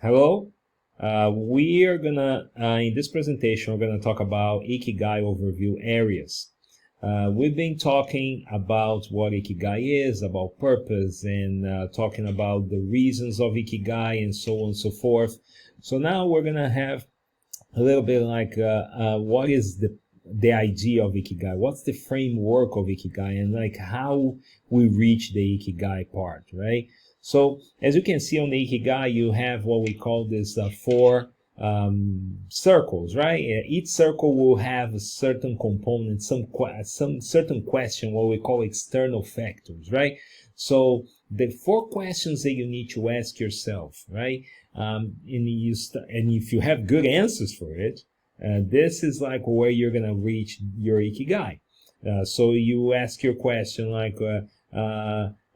Hello. We are gonna in this presentation we're gonna talk about Ikigai overview areas. We've been talking about what Ikigai is, about purpose, and talking about the reasons of Ikigai and so on and so forth. So now we're gonna have a little bit like what is the idea of Ikigai? What's the framework of Ikigai, and like how we reach the Ikigai part, right? So as you can see on the Ikigai, you have what we call this four circles, right? Each circle will have a certain component, some certain question, what we call external factors, right? So the four questions that you need to ask yourself, right? And if you have good answers for it, this is like where you're gonna reach your Ikigai. So you ask your question like,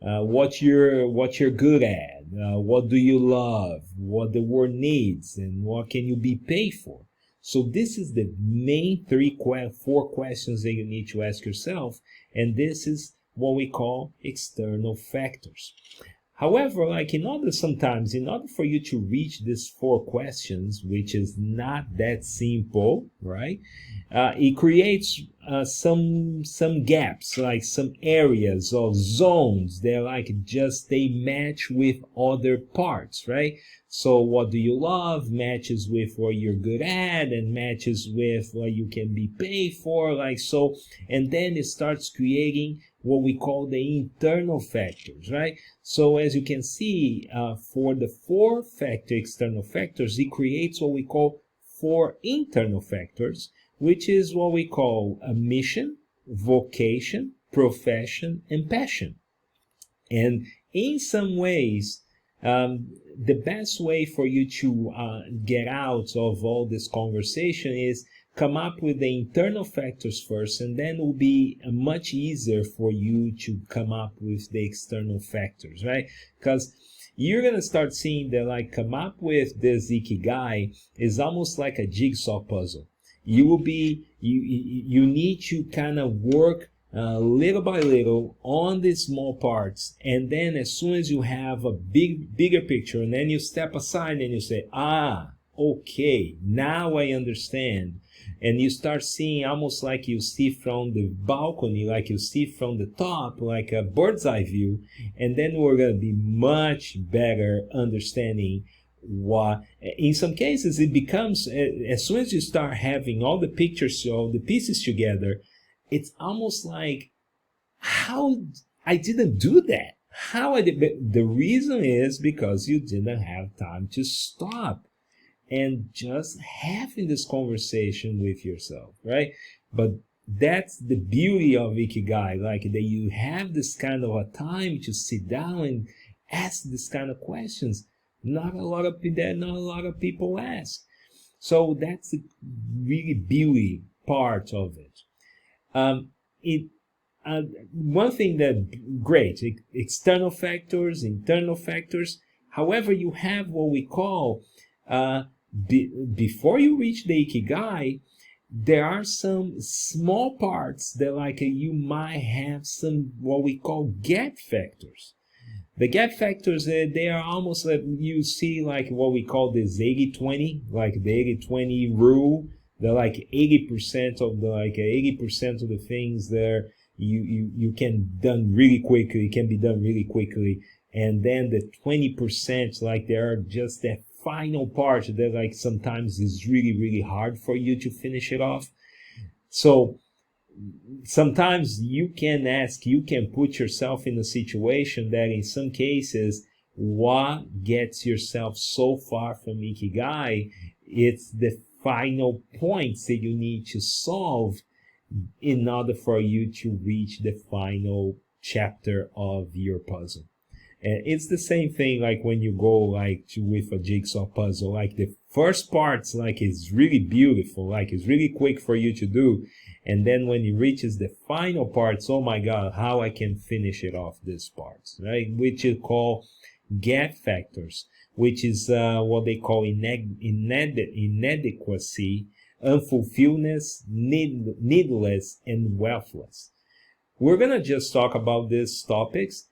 what you're good at, what do you love, what the world needs, and what can you be paid for. So this is the main four questions that you need to ask yourself, and this is what we call external factors. However, like in order for you to reach these four questions, which is not that simple, right? It creates some gaps, like some areas or zones that they match with other parts, right? So what do you love matches with what you're good at and matches with what you can be paid for, like so, and then it starts creating what we call the internal factors, right? So as you can see, for the four external factors, it creates what we call four internal factors, which is what we call a mission, vocation, profession, and passion. And in some ways, the best way for you to get out of all this conversation is come up with the internal factors first, and then it will be much easier for you to come up with the external factors, right? Because you're going to start seeing that like come up with this Ikigai is almost like a jigsaw puzzle. You need to kind of work little by little on these small parts, and then as soon as you have a bigger picture, and then you step aside and you say, okay, now I understand. And you start seeing almost like you see from the balcony, like you see from the top, like a bird's eye view, and then we're going to be much better understanding what, in some cases, it becomes, as soon as you start having all the pictures, all the pieces together, it's almost like, how I didn't do that. How I did, but the reason is because you didn't have time to stop and just having this conversation with yourself, right? But that's the beauty of Ikigai, like that you have this kind of a time to sit down and ask this kind of questions. Not a lot of people ask. So that's the really beauty part of it. One thing that great, external factors, internal factors. However, you have what we call before you reach the Ikigai, there are some small parts that like you might have some what we call gap factors. The gap factors, they are almost like you see like what we call this 80-20, like the 80-20 rule. They're like 80% of the things there you can done really quickly, can be done really quickly, and then the 20% like they are just that final part that like sometimes is really hard for you to finish it off. So sometimes you can put yourself in a situation that in some cases what gets yourself so far from Ikigai, it's the final points that you need to solve in order for you to reach the final chapter of your puzzle. And it's the same thing like when you go like with a jigsaw puzzle, like the first parts like is really beautiful, like it's really quick for you to do, and then when it reaches the final parts, oh my god, how I can finish it off this parts, right? Which you call gap factors, which is what they call inadequacy, unfulfilledness, needless, and wealthless. We're gonna just talk about these topics.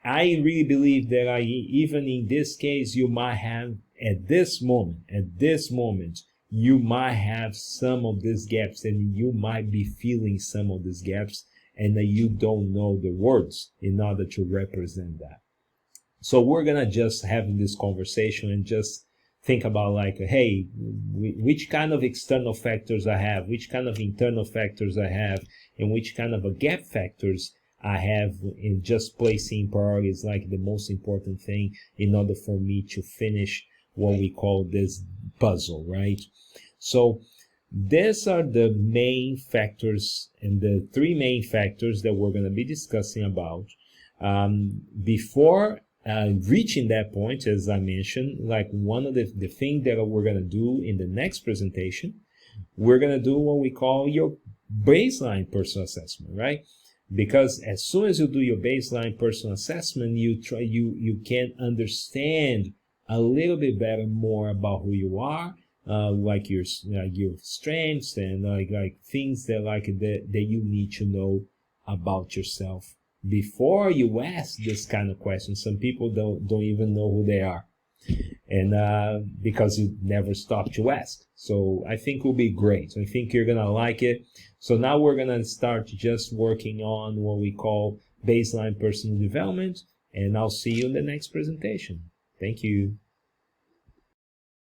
I really believe that even in this case, you might have at this moment, you might have some of these gaps, and you might be feeling some of these gaps, and that you don't know the words in order to represent that. So we're gonna just have this conversation and just think about like, hey, which kind of external factors I have, which kind of internal factors I have, and which kind of a gap factors I have in just placing priorities like the most important thing in order for me to finish what we call this puzzle, right? So these are the main factors, and the three main factors that we're going to be discussing about. Before reaching that point, as I mentioned, like one of the things that we're going to do in the next presentation, we're going to do what we call your baseline personal assessment, right? Because as soon as you do your baseline personal assessment, you can understand a little bit better more about who you are, like your strengths and like things that you need to know about yourself before you ask this kind of questions. Some people don't even know who they are, and because you never stop to ask. So I think it will be great. I think you're gonna like it. So now we're gonna start just working on what we call baseline personal development, and I'll see you in the next presentation. Thank you.